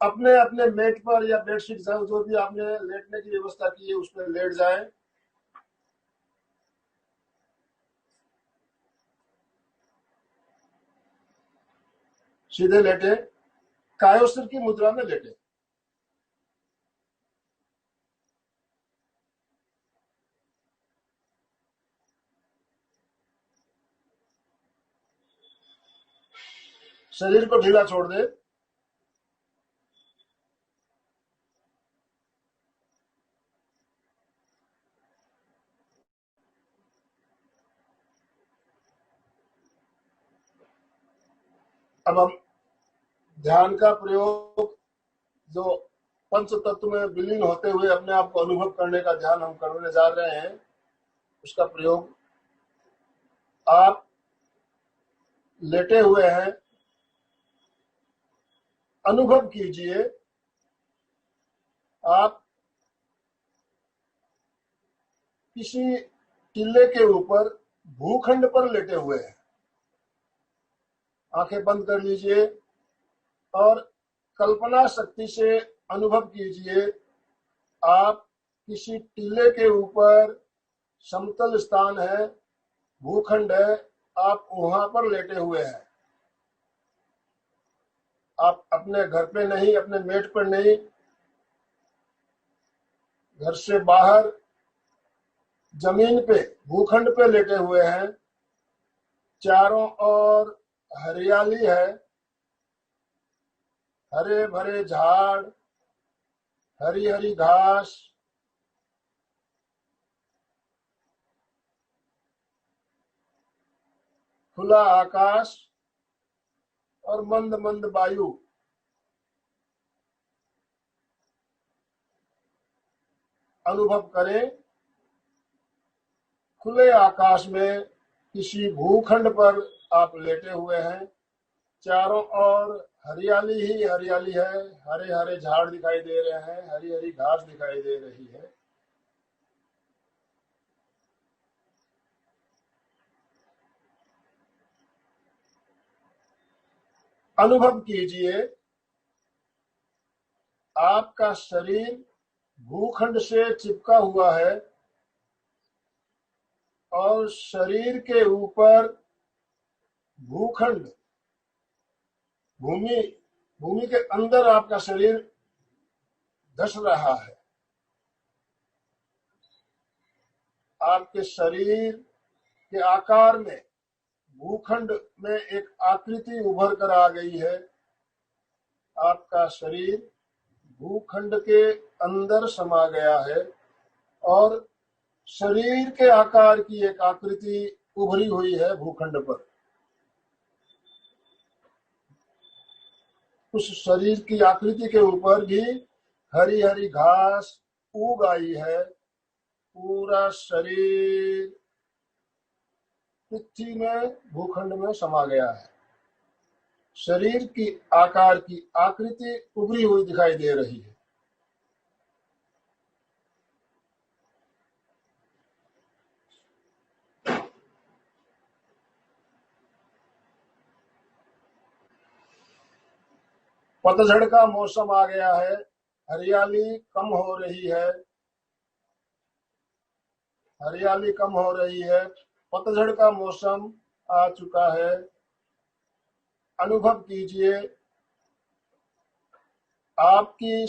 अपने अपने मेट पर या बेडशीट जो भी आपने लेटने की व्यवस्था की है उस पर लेट जाए। सीधे लेटे, कायोस्त्र की मुद्रा में लेटे। शरीर को ढीला छोड़ दे। अब हम ध्यान का प्रयोग जो पंच तत्व में विलीन होते हुए अपने आप को अनुभव करने का ध्यान हम करने जा रहे हैं, उसका प्रयोग आप लेटे हुए हैं, अनुभव कीजिए आप किसी टीले के ऊपर भूखंड पर लेटे हुए हैं। आंखें बंद कर लीजिए और कल्पना शक्ति से अनुभव कीजिए आप किसी टीले के ऊपर, समतल स्थान है, भूखंड है, आप वहां पर लेटे हुए हैं। आप अपने घर पे नहीं, अपने मेट पर नहीं, घर से बाहर जमीन पे, भूखंड पे लेटे हुए हैं। चारों ओर हरियाली है, हरे भरे झाड़, हरी हरी घास, खुला आकाश और मंद मंद वायु। अनुभव करें खुले आकाश में किसी भूखंड पर आप लेटे हुए हैं। चारों ओर हरियाली ही हरियाली है, हरे हरे झाड़ दिखाई दे रहे हैं, हरी हरी घास दिखाई दे रही है। अनुभव कीजिए आपका शरीर भूखंड से चिपका हुआ है और शरीर के ऊपर भूखंड, भूमि, भूमि के अंदर आपका शरीर धस रहा है। आपके शरीर के आकार में भूखंड में एक आकृति उभर कर आ गई है। आपका शरीर भूखंड के अंदर समा गया है और शरीर के आकार की एक आकृति उभरी हुई है भूखंड पर। उस शरीर की आकृति के ऊपर भी हरी हरी घास उग आई है। पूरा शरीर पृथ्वी में, भूखंड में समा गया है। शरीर की आकार की आकृति उभरी हुई दिखाई दे रही है। पतझड़ का मौसम आ गया है, हरियाली कम हो रही है, हरियाली कम हो रही है, पतझड़ का मौसम आ चुका है। अनुभव कीजिए आपकी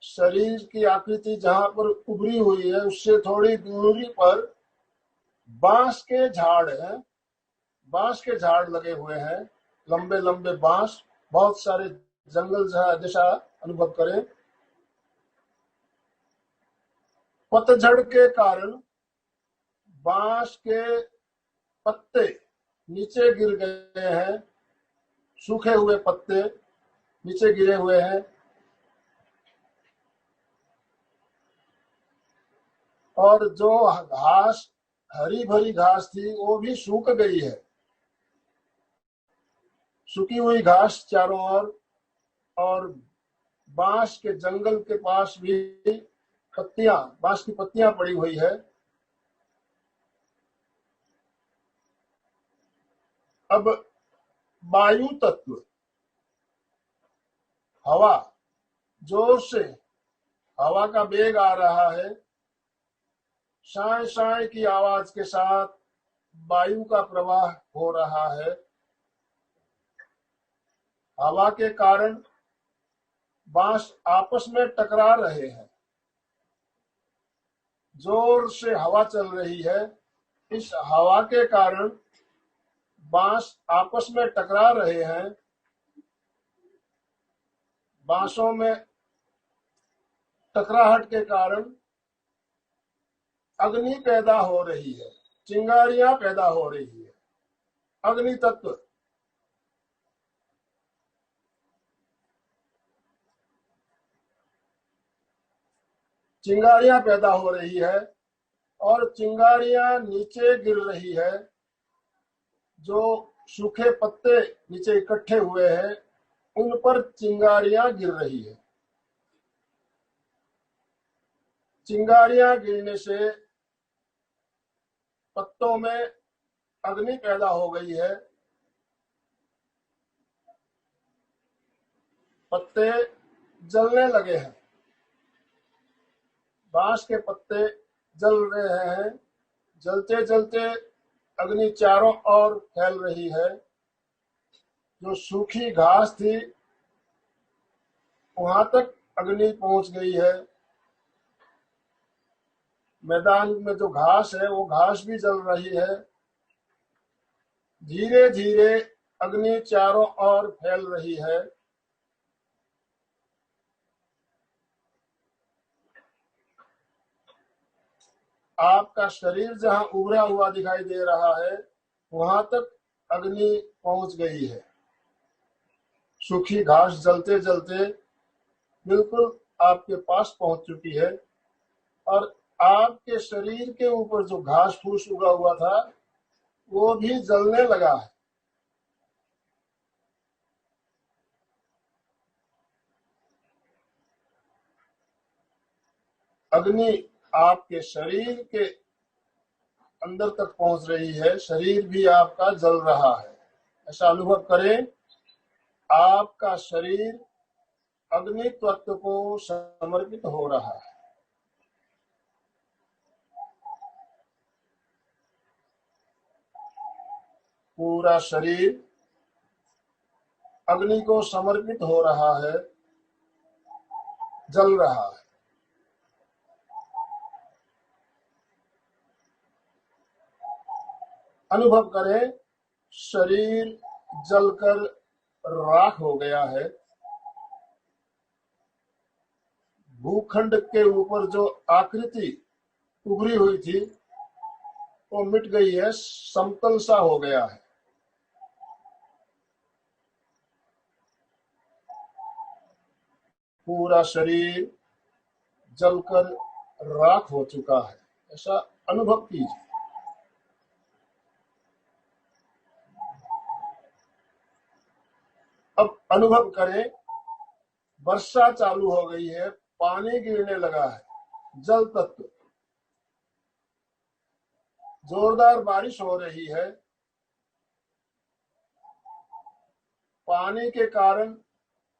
शरीर की आकृति जहां पर उभरी हुई है उससे थोड़ी दूरी पर बांस के झाड़ हैं, बांस के झाड़ लगे हुए हैं, लंबे लंबे बांस, बहुत सारे जंगल जैसा अनुभव करें। पतझड़ के कारण बांस के पत्ते नीचे गिर गए हैं, सूखे हुए पत्ते नीचे गिरे हुए हैं और जो घास, हरी भरी घास थी वो भी सूख गई है। सूखी हुई घास चारों ओर और बांस के जंगल के पास भी पत्तियां, बांस की पत्तियां पड़ी हुई है। अब वायु तत्व, हवा, जोर से हवा का वेग आ रहा है। शाय शाय की आवाज के साथ वायु का प्रवाह हो रहा है। हवा के कारण बांस आपस में टकरा रहे हैं। जोर से हवा चल रही है। इस हवा के कारण बांस आपस में टकरा रहे हैं। बांसों में टकराहट के कारण अग्नि पैदा हो रही है, चिंगारियां पैदा हो रही है। अग्नि तत्व चिंगारियां पैदा हो रही है और चिंगारियां नीचे गिर रही है। जो सूखे पत्ते नीचे इकट्ठे हुए हैं उन पर चिंगारियां गिर रही है। चिंगारियां गिरने से पत्तों में अग्नि पैदा हो गई है। पत्ते जलने लगे हैं। बांस के पत्ते जल रहे हैं। जलते जलते अग्नि चारों ओर फैल रही है। जो सूखी घास थी वहां तक अग्नि पहुंच गई है। मैदान में जो घास है वो घास भी जल रही है। धीरे धीरे अग्नि चारों ओर फैल रही है। आपका शरीर जहां उभरा हुआ दिखाई दे रहा है वहां तक अग्नि पहुंच गई है। सूखी घास जलते जलते बिल्कुल आपके पास पहुंच चुकी है और आपके शरीर के ऊपर जो घास फूस उगा हुआ था वो भी जलने लगा है। अग्नि आपके शरीर के अंदर तक पहुंच रही है। शरीर भी आपका जल रहा है। ऐसा अनुभव करें आपका शरीर अग्नि तत्व को समर्पित हो रहा है। पूरा शरीर अग्नि को समर्पित हो रहा है, जल रहा है। अनुभव करें शरीर जलकर राख हो गया है। भूखंड के ऊपर जो आकृति उभरी हुई थी वो मिट गई है, समतल सा हो गया है। पूरा शरीर जलकर राख हो चुका है। ऐसा अनुभव कीजिए। अब अनुभव करें वर्षा चालू हो गई है, पानी गिरने लगा है। जल तत्व जोरदार बारिश हो रही है। पानी के कारण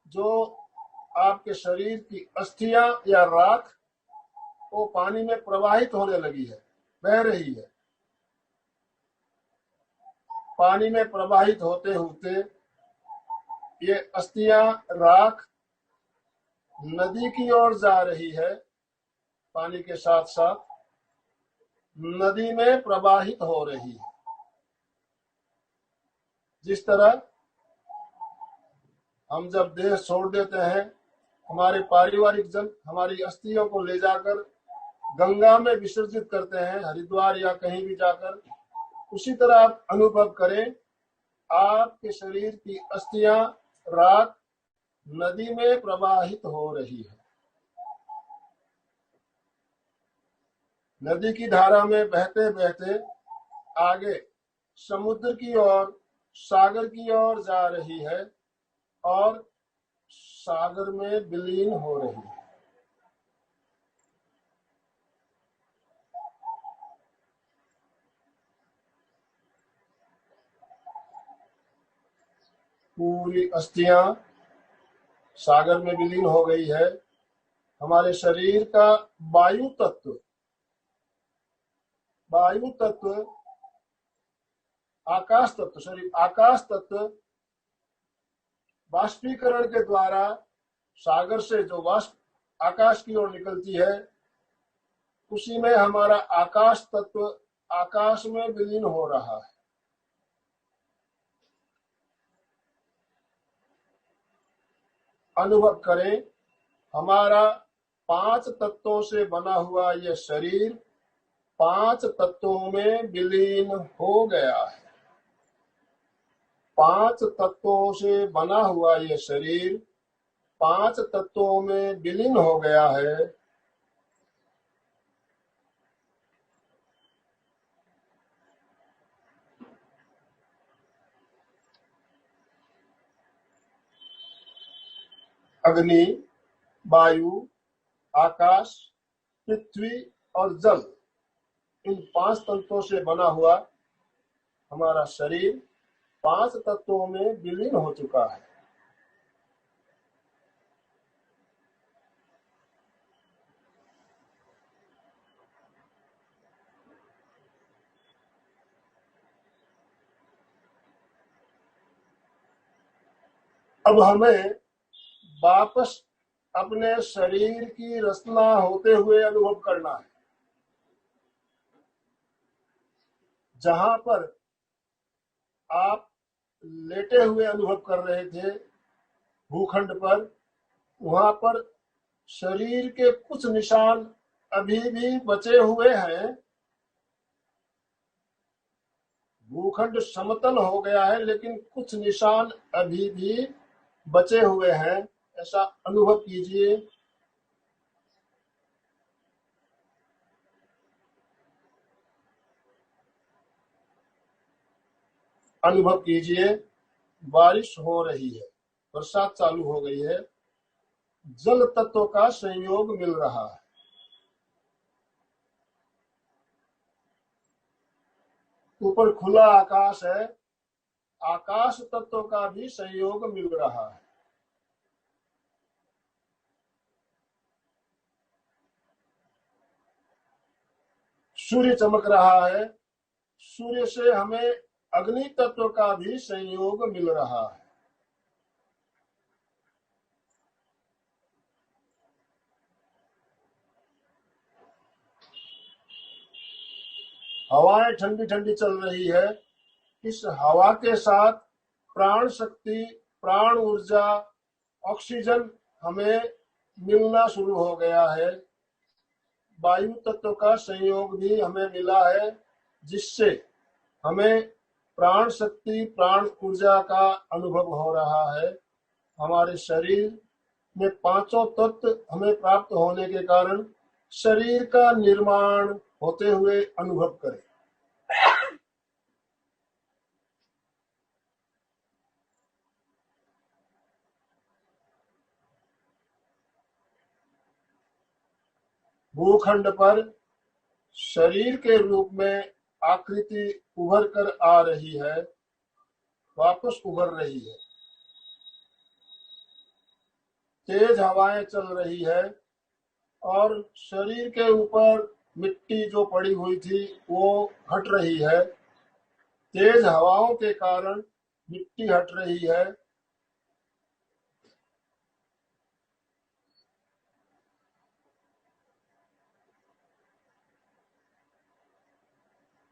जो आपके शरीर की अस्थियां या राख वो पानी में प्रवाहित होने लगी है, बह रही है। पानी में प्रवाहित होते होते ये अस्थियां राख नदी की ओर जा रही है। पानी के साथ साथ नदी में प्रवाहित हो रही है। जिस तरह हम जब देह छोड़ देते हैं हमारे पारिवारिक जन हमारी अस्थियों को ले जाकर गंगा में विसर्जित करते हैं, हरिद्वार या कहीं भी जाकर, उसी तरह आप अनुभव करें आपके शरीर की अस्थियां राख नदी में प्रवाहित हो रही है। नदी की धारा में बहते बहते आगे समुद्र की ओर, सागर की ओर जा रही है और सागर में विलीन हो रही है। पूरी अस्थियां सागर में विलीन हो गई है। हमारे शरीर का वायु तत्व आकाश तत्व बाष्पीकरण के द्वारा सागर से जो वाष्प आकाश की ओर निकलती है, उसी में हमारा आकाश तत्व आकाश में विलीन हो रहा है। अनुभव करें, हमारा 5 तत्वों से बना हुआ यह शरीर 5 तत्वों में विलीन हो गया है। 5 तत्वों से बना हुआ यह शरीर 5 तत्वों में विलीन हो गया है। अग्नि, वायु, आकाश, पृथ्वी और जल, इन 5 तत्वों से बना हुआ हमारा शरीर 5 तत्वों में विलीन हो चुका है। अब हमें वापस अपने शरीर की रचना होते हुए अनुभव करना है। जहां पर आप लेटे हुए अनुभव कर रहे थे भूखंड पर, वहां पर शरीर के कुछ निशान अभी भी बचे हुए हैं। भूखंड समतल हो गया है, लेकिन कुछ निशान अभी भी बचे हुए हैं। ऐसा अनुभव कीजिए। अनुभव कीजिए, बारिश हो रही है, बरसात चालू हो गई है, जल तत्व का संयोग मिल रहा है। ऊपर खुला आकाश है, आकाश तत्व का भी संयोग मिल रहा है। सूर्य चमक रहा है, सूर्य से हमें अग्नि तत्व का भी संयोग मिल रहा है। हवाएं ठंडी ठंडी चल रही है, इस हवा के साथ प्राण शक्ति, प्राण ऊर्जा, ऑक्सीजन हमें मिलना शुरू हो गया है। वायु तत्व का संयोग भी हमें मिला है, जिससे हमें प्राण शक्ति, प्राण ऊर्जा का अनुभव हो रहा है। हमारे शरीर में 5 तत्व हमें प्राप्त होने के कारण शरीर का निर्माण होते हुए अनुभव करें। भूखंड पर शरीर के रूप में आकृति उभर कर आ रही है, वापस उभर रही है। तेज हवाएं चल रही है और शरीर के ऊपर मिट्टी जो पड़ी हुई थी वो हट रही है। तेज हवाओं के कारण मिट्टी हट रही है।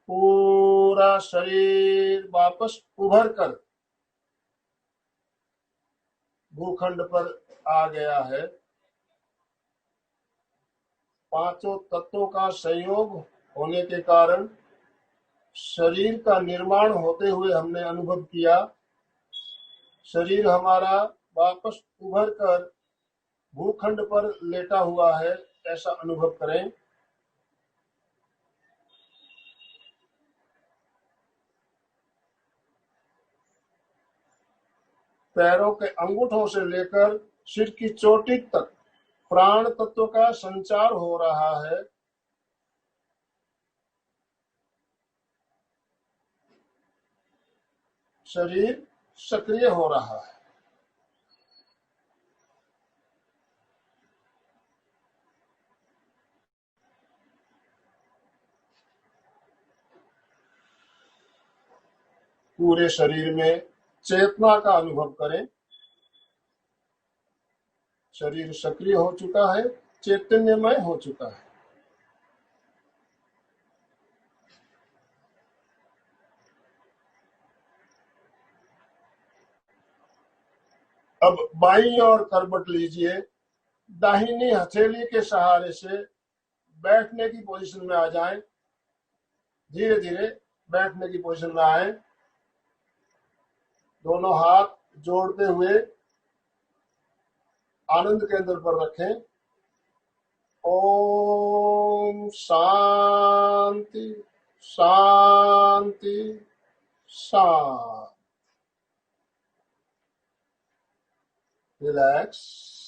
पूरा शरीर वापस उभर कर भूखंड पर आ गया है। 5 तत्वों का संयोग होने के कारण शरीर का निर्माण होते हुए हमने अनुभव किया। शरीर हमारा वापस उभर कर भूखंड पर लेटा हुआ है, ऐसा अनुभव करें। पैरों के अंगूठों से लेकर सिर की चोटी तक प्राण तत्व का संचार हो रहा है। शरीर सक्रिय हो रहा है। पूरे शरीर में चेतना का अनुभव करें। शरीर सक्रिय हो चुका है, चैतन्यमय हो चुका है। अब बाईं ओर करवट लीजिए, दाहिनी हथेली के सहारे से बैठने की पोजीशन में आ जाएं। धीरे धीरे बैठने की पोजीशन में आए। दोनों हाथ जोड़ते हुए आनंद केंद्र पर रखें। ओम शांति शांति शांति। रिलैक्स।